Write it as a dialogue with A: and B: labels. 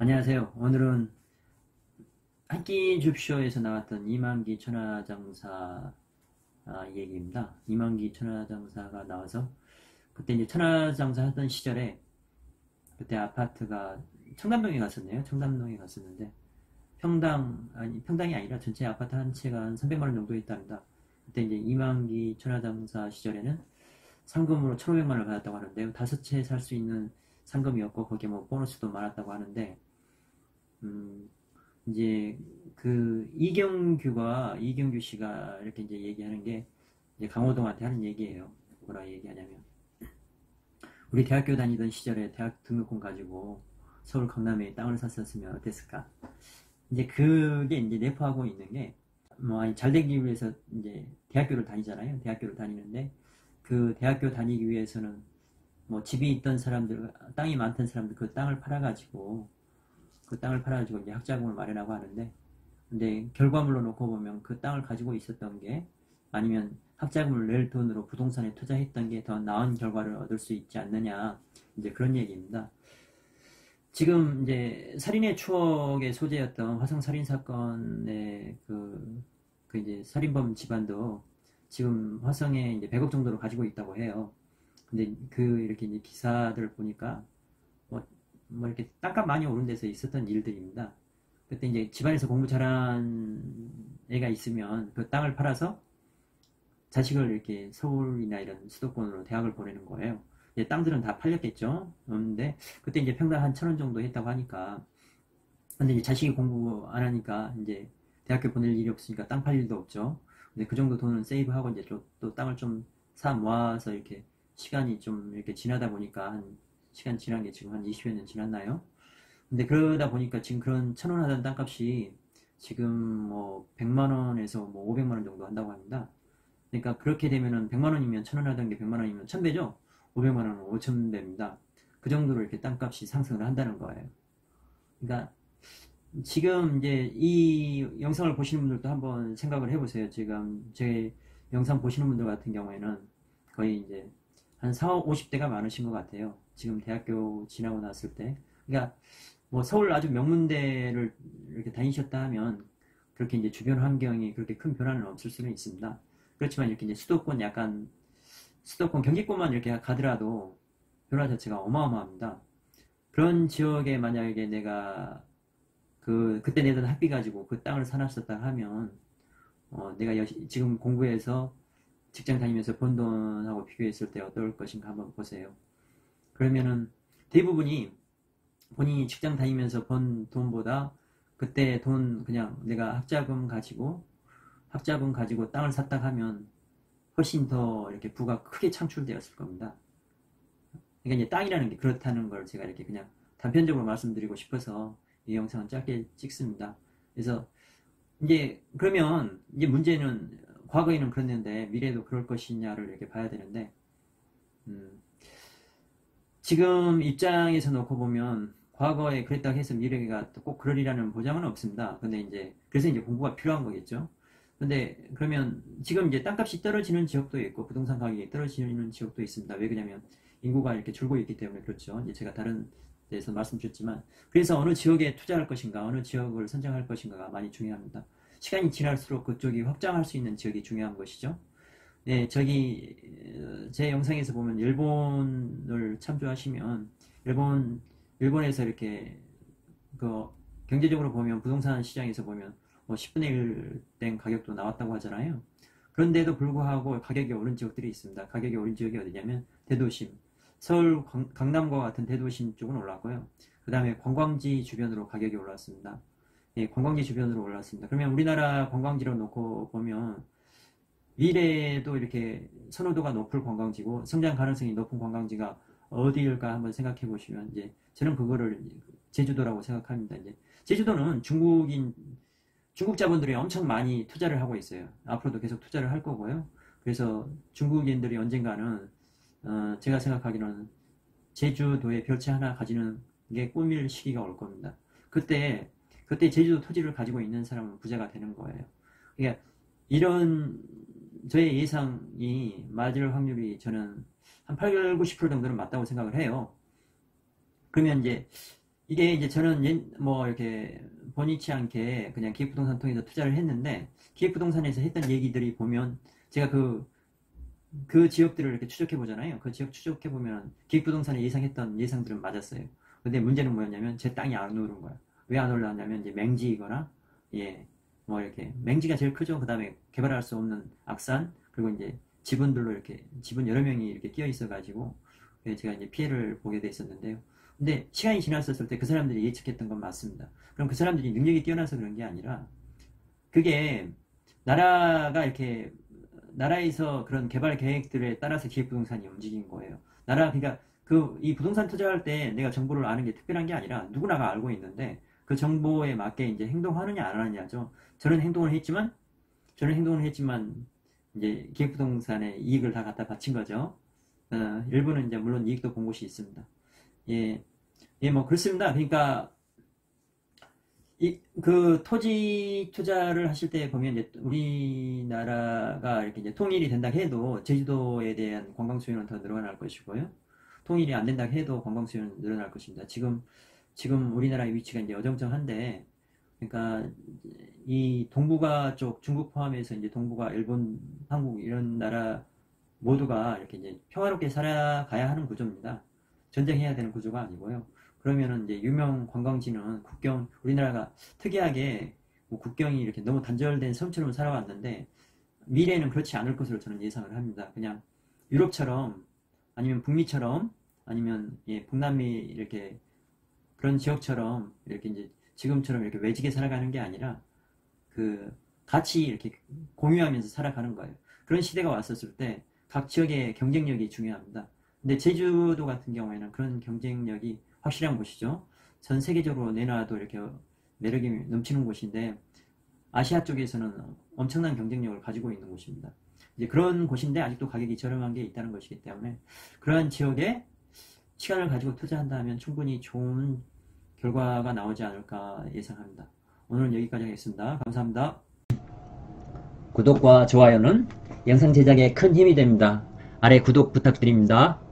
A: 안녕하세요. 오늘은 한 끼 줍쇼에서 나왔던 이만기 천하장사 얘기입니다. 이만기 천하장사가 나와서 그때 이제 천하장사 하던 시절에 그때 아파트가 청담동에 갔었네요. 청담동에 갔었는데 평당이 아니라 전체 아파트 한 채가 한 300만 원 정도 있답니다. 그때 이제 이만기 천하장사 시절에는 상금으로 1,500만 원을 받았다고 하는데요. 5채 살 수 있는 상금이었고 거기에 뭐 보너스도 많았다고 하는데 이제 그 이경규 씨가 이렇게 이제 얘기하는 게 이제 강호동한테 하는 얘기예요. 뭐라 얘기하냐면 우리 대학교 다니던 시절에 대학 등록금 가지고 서울 강남에 땅을 샀었으면 어땠을까? 이제 그게 이제 내포하고 있는 게 뭐 아니 잘 되기 위해서 이제 대학교를 다니잖아요. 대학교를 다니는데 그 대학교 다니기 위해서는 뭐 집이 있던 사람들, 땅이 많던 사람들 그 땅을 팔아가지고 이제 학자금을 마련하고 하는데, 근데 결과물로 놓고 보면 그 땅을 가지고 있었던 게 아니면 학자금을 낼 돈으로 부동산에 투자했던 게 더 나은 결과를 얻을 수 있지 않느냐, 이제 그런 얘기입니다. 지금 이제 살인의 추억의 소재였던 화성 살인 사건의 그 이제 살인범 집안도 지금 화성에 이제 100억 정도를 가지고 있다고 해요. 근데 이렇게 이제 기사들을 보니까 뭐 이렇게 땅값 많이 오른 데서 있었던 일들입니다. 그때 이제 집안에서 공부 잘한 애가 있으면 그 땅을 팔아서 자식을 이렇게 서울이나 이런 수도권으로 대학을 보내는 거예요. 이제 땅들은 다 팔렸겠죠. 근데 그때 이제 평당 한 1,000원 정도 했다고 하니까, 근데 이제 자식이 공부 안 하니까 이제 대학교 보낼 일이 없으니까 땅 팔 일도 없죠. 근데 그 정도 돈은 세이브하고 이제 또 땅을 좀 사 모아서 이렇게 시간이 좀 이렇게 지나다 보니까 시간 지난 게 지금 한 20여 년 지났나요? 근데 그러다 보니까 지금 그런 1,000원 하던 땅값이 지금 뭐 100만 원에서 뭐 500만 원 정도 한다고 합니다. 그러니까 그렇게 되면은 100만 원이면 1,000원 하던 게 100만 원이면 1,000배죠? 500만 원은 5,000배입니다. 그 정도로 이렇게 땅값이 상승을 한다는 거예요. 그러니까 지금 이제 이 영상을 보시는 분들도 한번 생각을 해보세요. 지금 제 영상 보시는 분들 같은 경우에는 거의 이제 한 40, 50대가 많으신 것 같아요. 지금 대학교 지나고 났을 때. 그러니까 뭐 서울 아주 명문대를 이렇게 다니셨다 하면 그렇게 이제 주변 환경이 그렇게 큰 변화는 없을 수는 있습니다. 그렇지만 이렇게 이제 수도권 경기권만 이렇게 가더라도 변화 자체가 어마어마합니다. 그런 지역에 만약에 내가 그때 내던 학비 가지고 그 땅을 사놨었다 하면 내가 지금 공부해서 직장 다니면서 번 돈하고 비교했을 때 어떨 것인가 한번 보세요. 그러면은 대부분이 본인이 직장 다니면서 번 돈보다 그때 돈 그냥 내가 학자금 가지고 땅을 샀다 하면 훨씬 더 이렇게 부가 크게 창출되었을 겁니다. 그러니까 이제 땅이라는 게 그렇다는 걸 제가 이렇게 그냥 단편적으로 말씀드리고 싶어서 이 영상은 짧게 찍습니다. 그래서 이제 그러면 이제 문제는 과거에는 그랬는데 미래에도 그럴 것이냐를 이렇게 봐야 되는데 지금 입장에서 놓고 보면 과거에 그랬다고 해서 미래가 꼭 그러리라는 보장은 없습니다. 근데 이제 그래서 이제 공부가 필요한 거겠죠. 근데 그러면 지금 이제 땅값이 떨어지는 지역도 있고 부동산 가격이 떨어지는 지역도 있습니다. 왜 그러냐면 인구가 이렇게 줄고 있기 때문에 그렇죠. 이제 제가 다른 데서 말씀드렸지만 그래서 어느 지역에 투자할 것인가 어느 지역을 선정할 것인가가 많이 중요합니다. 시간이 지날수록 그쪽이 확장할 수 있는 지역이 중요한 것이죠. 네, 제 영상에서 보면 일본을 참조하시면 일본에서 이렇게 그 경제적으로 보면 부동산 시장에서 보면 뭐 10분의 1 된 가격도 나왔다고 하잖아요. 그런데도 불구하고 가격이 오른 지역들이 있습니다. 가격이 오른 지역이 어디냐면 대도심, 서울 강남과 같은 대도심 쪽은 올랐고요. 그 다음에 관광지 주변으로 가격이 올랐습니다. 예, 관광지 주변으로 올랐습니다. 그러면 우리나라 관광지로 놓고 보면 미래에도 이렇게 선호도가 높을 관광지고 성장 가능성이 높은 관광지가 어디일까 한번 생각해 보시면 이제 저는 그거를 제주도라고 생각합니다. 이제 제주도는 중국 자본들이 엄청 많이 투자를 하고 있어요. 앞으로도 계속 투자를 할 거고요. 그래서 중국인들이 언젠가는 제가 생각하기로는 제주도에 별채 하나 가지는 게 꿈일 시기가 올 겁니다. 그때 제주도 토지를 가지고 있는 사람은 부자가 되는 거예요. 그러니까 이런 저의 예상이 맞을 확률이 저는 한 8, 90% 정도는 맞다고 생각을 해요. 그러면 이제 이게 이제 저는 뭐 이렇게 본의치 않게 그냥 기획부동산 통해서 투자를 했는데, 기획부동산에서 했던 얘기들이 보면 제가 그 지역들을 이렇게 추적해 보잖아요. 그 지역 추적해 보면 기획부동산에 예상했던 예상들은 맞았어요. 근데 문제는 뭐였냐면 제 땅이 안 오른 거야. 왜 안 올라왔냐면 이제 맹지이거나, 예, 뭐 이렇게 맹지가 제일 크죠. 그 다음에 개발할 수 없는 악산, 그리고 이제 지분들로 이렇게 지분 여러 명이 이렇게 끼어 있어 가지고 제가 이제 피해를 보게 돼 있었는데요. 근데 시간이 지났었을 때 그 사람들이 예측했던 건 맞습니다. 그럼 그 사람들이 능력이 뛰어나서 그런 게 아니라, 그게 나라가 이렇게 나라에서 그런 개발 계획들에 따라서 기획부동산이 움직인 거예요. 그러니까 이 부동산 투자할 때 내가 정보를 아는 게 특별한 게 아니라 누구나가 알고 있는데, 그 정보에 맞게 이제 행동하느냐 안 하느냐죠. 저는 행동을 했지만 이제 기획부동산에 이익을 다 갖다 바친 거죠. 일부는 이제 물론 이익도 본 곳이 있습니다. 예, 예, 뭐 그렇습니다. 그러니까 그 토지 투자를 하실 때 보면 이제 우리나라가 이렇게 이제 통일이 된다 해도 제주도에 대한 관광 수요는 더 늘어날 것이고요. 통일이 안 된다 해도 관광 수요는 늘어날 것입니다. 지금 우리나라의 위치가 이제 어정쩡한데, 그러니까 이 동북아 쪽 중국 포함해서 이제 동북아, 일본, 한국 이런 나라 모두가 이렇게 이제 평화롭게 살아가야 하는 구조입니다. 전쟁해야 되는 구조가 아니고요. 그러면은 이제 유명 관광지는 우리나라가 특이하게 뭐 국경이 이렇게 너무 단절된 섬처럼 살아왔는데, 미래에는 그렇지 않을 것으로 저는 예상을 합니다. 그냥 유럽처럼, 아니면 북미처럼, 아니면 예, 북남미 이렇게 그런 지역처럼 이렇게 이제 지금처럼 이렇게 외지게 살아가는 게 아니라 같이 이렇게 공유하면서 살아가는 거예요. 그런 시대가 왔었을 때 각 지역의 경쟁력이 중요합니다. 근데 제주도 같은 경우에는 그런 경쟁력이 확실한 곳이죠. 전 세계적으로 내놔도 이렇게 매력이 넘치는 곳인데, 아시아 쪽에서는 엄청난 경쟁력을 가지고 있는 곳입니다. 이제 그런 곳인데 아직도 가격이 저렴한 게 있다는 것이기 때문에, 그러한 지역에 시간을 가지고 투자한다면 충분히 좋은 결과가 나오지 않을까 예상합니다. 오늘은 여기까지 하겠습니다. 감사합니다. 구독과 좋아요는 영상 제작에 큰 힘이 됩니다. 아래 구독 부탁드립니다.